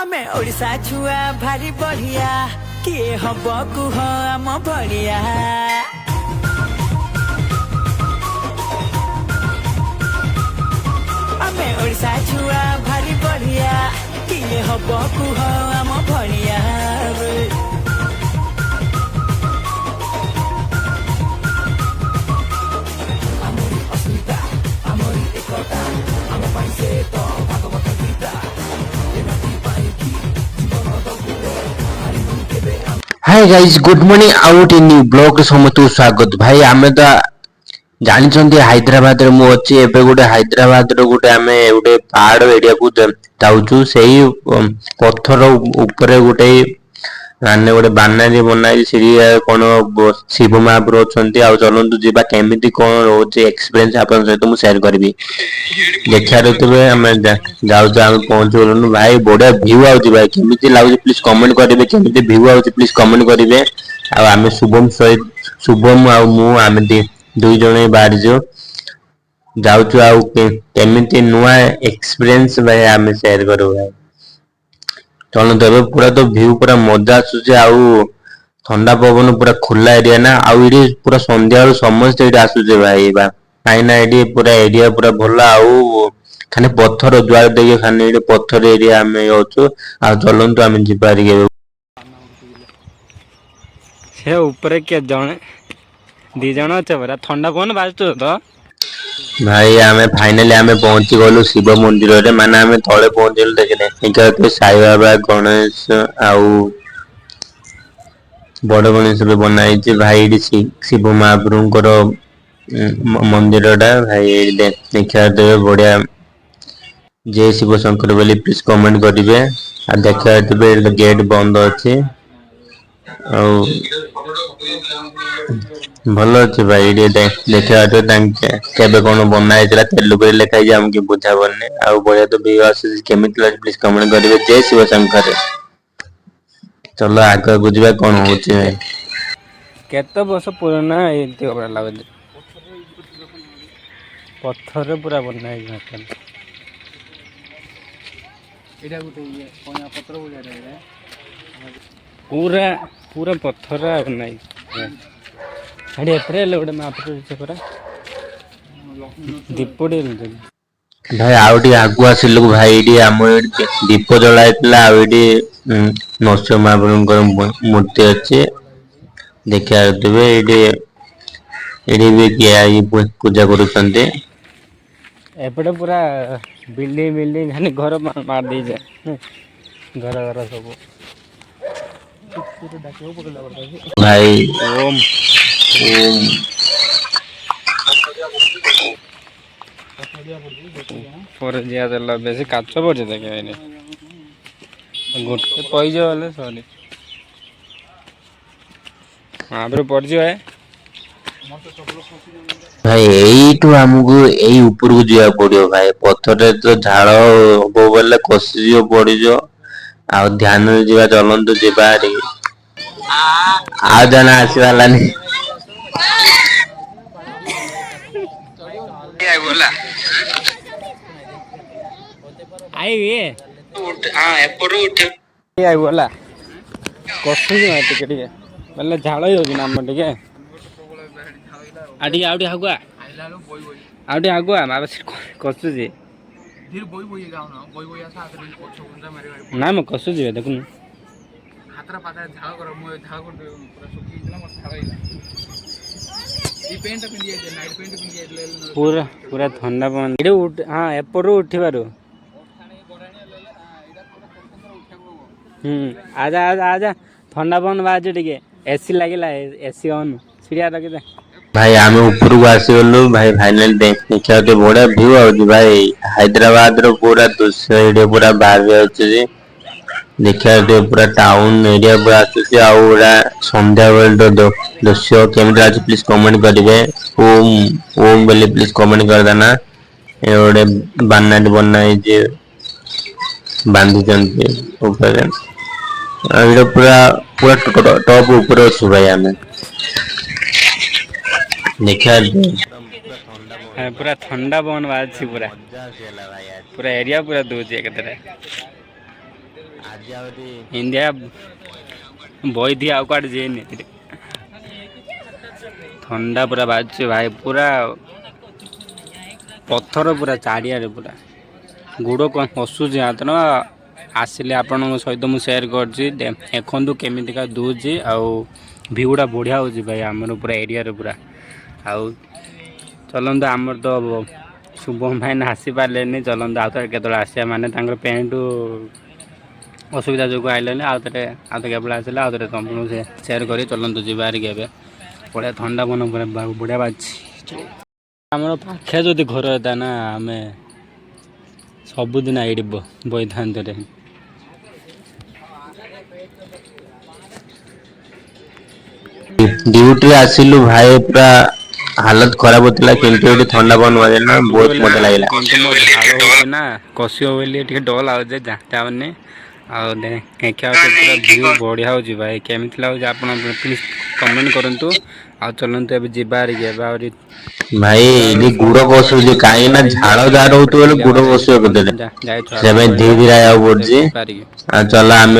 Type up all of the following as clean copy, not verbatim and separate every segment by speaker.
Speaker 1: आमे ओडिशा छुआ भारी बढ़िया किए हम कुह आम भड़िया आमे ओडिशा छुआ भारी बढ़िया किए हम कुह आम भड़िया
Speaker 2: hi guys good morning out in new blog समस्त स्वागत भाई आमे तो जानी हैदराबाद रे मु अछि एबे गुटे हैदराबाद रो गुटे आमे गुटे पहाड़ एरिया को जाउछु सेही पत्थर ऊपर गुटे आने गुटे बानारी बनाई सिरी कोन शिव महाप्रभु अछंती आ चलंतु जीवा केमिति कोन रोचे एक्सपीरियंस आपन सहित मु शेयर करबी देखा रहुतबे आमे जाउछु आमे पहुंचुनु भाई बड़ा व्यू आउची भाई केमिति लागुची प्लीज कमेंट करिवे केमिति व्यू आउची प्लीज कमेंट करिवे आ आमे शुभम आ मु आमे दुई जने बाहर जाउछु आ केमिति नुआ एक्सपीरियंस भाई आमे शेयर करू भाई चलंतु एबे पूरा तो व्यू पूरा मजा आसुची आउ ठंडा पवन पूरा खुला एरिया ना आउ इडी पूरा संध्या समस्त इडी आसुचे भाई बा काइना इडी पूरा एरिया पूरा भला आउ खाली पत्थर जुआर देखिए खाली इडी पत्थर एरिया आमे होछु आ चलंतु आमे जिपारी के
Speaker 3: से ऊपर के जणे दी जण আছে बरा ठंडा पवन बाजतो तो
Speaker 2: भाई आमे फाइनली आमे पहुंची गलु शिव मंदिर रे माने आमे तळे पहुंचल देखने इका के साई बाबा गणेश आउ बड़ गणेश भी बनाई छी भाई शिव महाप्रभुଙ୍କର मंदिर टा भाई देखा देवे बढ़िया जय शिव शंकर बोली प्लीज कमेंट करिवे आ देखा देवे गेट बंद अछि भल अच्छे भाई देखा केबे कौन बना है तेलुगु लिखाई जाए हमके बुझा पड़ने आ बढ़िया तो भी केमी प्लीज कमेंट करेंगे जय शिव शंकर चलो आगे बुझा कौन होचे
Speaker 3: केते वर्ष पुराना एते हमरा लागल पत्थर पूरा बना है मकान एटा गुटे ये कोना पत्थर बोला रे पूरा पूरा पत्थर बना है अरे एप्रिल गोटे मापटे परा दीपटे
Speaker 2: भाई आउटी आगु आसिलु भाई डी आम दीप जलाइतला आउटी नरसिंह महाप्रभुଙ୍କର मूर्ति अछि देखा देबे एडी भी किया पूजा करूछन्ते
Speaker 3: एपटे पूरा बिल्डिंग खाली घर मार दे जाए घर घर सब
Speaker 2: भाई
Speaker 3: ओम
Speaker 2: ओम
Speaker 3: पर जिया देला बेसी काच पड़े देखे एने गोटे पैज वाले सॉरी हां पर पड़ जो है
Speaker 2: भाई एइटु हमको एई ऊपर को जिया पड़ियो भाई पत्थर रे तो झाड़ हबो बोले कोसियो पड़िजो आ ध्यान रे जिवा चलंतु जिबा रे आ जाना आसीवालानी
Speaker 4: ये बोला
Speaker 3: आई ये
Speaker 4: हां एपर उठ
Speaker 3: आई बोला कोसी ना टिके टिके बोले झाड़ हो कि नाम टिके आडी आउडी हागुआ आउडी हागुआ माबा कोसु जी
Speaker 4: धीर बोई बोई गाव ना बोई आसा आतरी पोछो गुंडा मारी
Speaker 3: ना म कोसु जी देखु
Speaker 4: हातरा पाता झाळ कर मु झाळ कर पूरा सुखी दिला मत झाळाइला ई पेंट पिंडी जे नाइट पेंट पिंडी ले
Speaker 3: पूरा पूरा ठंडा पवन इडे उठ हां एपर उठिबारो आजा आजा आजा ठंडा पवन बाजू टिके एसी लागिला एसी ऑन सीढ़िया रखि दे
Speaker 2: भाई आमे ऊपर को आसी गलु भाई फाइनल देखा के बड़ा व्यू आउची भाई हैदराबाद रो पूरा दृश्य एडे पूरा बाहर भी आउची देखा के पूरा टाउन एरिया पूरा आसी आउरा संध्या बेल तो दृश्य केमरा आज प्लीज कमेंट करिवे ओम ओम बोली प्लीज कमेंट कर देना एडे बान्नाडी बनाई जे बांधी जंती ऊपर एडे पूरा पूरा टॉप ऊपर अछि भाई आमे देखा
Speaker 3: पूरा ठंडा पवन बाज पूरा पूरा एरिया पूरा दूर जे कतरे
Speaker 2: ଆଜି ଆହୁରି
Speaker 3: इंडिया बही दिए आउ कड़े जेनी ठंडा पूरा बाजु भाई पूरा पत्थर पूरा चारियारे पूरा गोड़ कौन हसुची हाथ न आसिले आपण सहित मुझे सेयार करछि देखु केमितिका दूची आउ भ्यूटा बढ़िया होची भाई आमर पूरा एरिया रे पूरा आउ चलते आमर तो शुभम भाई आसी पारे चलते आउ थे केतल आसिया माने पेंट असुविधा जो आइले आउ थे केवल आसिले आउ थे तुम सेयार कर चलते जी बाहरिक बढ़िया ठंडा मन पूरा बढ़िया बाजी आम पाखे जदि घर होता ना आम सबुदिन ये बही था
Speaker 2: ड्यूटी आसिलु भाई पूरा हालत खराब होता किंतु ठंडा पवन बजे ना बहुत मजा लगे
Speaker 3: ना कषि बोली डर लगे जाने देखा भ्यू बढ़िया हो भाई केमी लगे आप प्लीज कमेंट करूँ आ चलते जी
Speaker 2: भाई ये गुड़ बसुची कहीं ना झाड़ जहाँ रोत बोले गुड़ बस धीरे धीरे आया पड़ी चल आम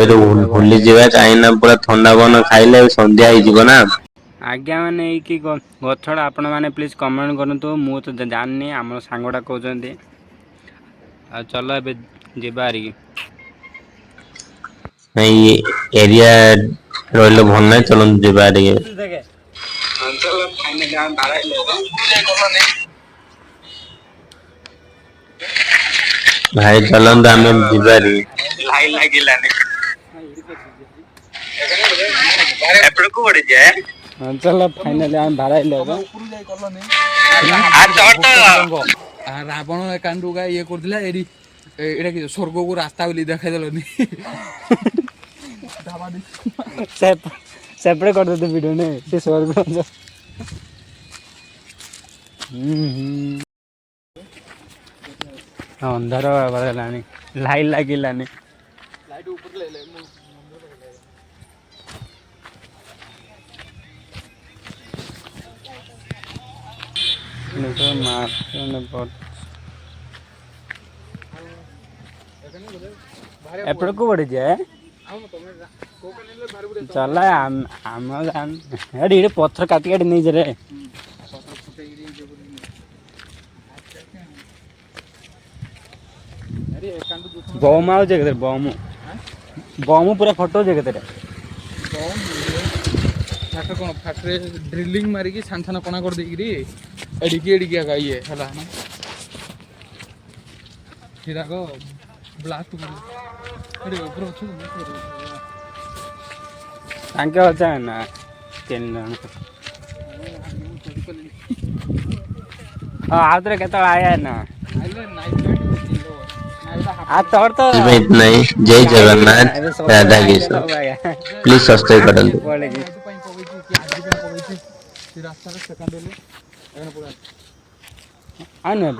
Speaker 2: तो भूली जावा कहीं पूरा ठंडा पवन खाइले संध्या हो ना
Speaker 3: आज्ञा मैंने कि गछड़ा आपण मैंने प्लीज कमेंट करूँ मु तो जानी आम सांगटा कहते चलो ए जी
Speaker 2: एरिया रही भल ना चलते जी भाई चलते आम जीवारी
Speaker 3: चलो फाइनली आम बाहर
Speaker 4: रावण कांडू का ये करथिला एडी एटा कि स्वर्ग को रास्ता बोली देखाई देलनी
Speaker 3: सेपरेट कर देते वीडियो ने से स्वर्ग अंधार लानी लाइट लगिलानी
Speaker 4: लाइट ऊपर ले ले
Speaker 3: एपड़ को बढ़ी जाए चल आम ये पत्थर काटी काटी नहीं रे बम आउ जगह बम बम पूरा फटो जगह
Speaker 4: फाट कौन फाटे ड्रिलिंग मारिकी छान छान कणा कर देकी एडिकी एडिकी आगा ये हला ना फिराक ब्लास्ट कर अरे ऊपर अच्छे
Speaker 3: तांके अच्छा है ना तीन जन हाँ आउतरे केतल आया है ना आ तोर तो
Speaker 2: इतना ही जय जगन्नाथ राधा कृष्ण प्लीज सब्सक्राइब कर दो
Speaker 3: आने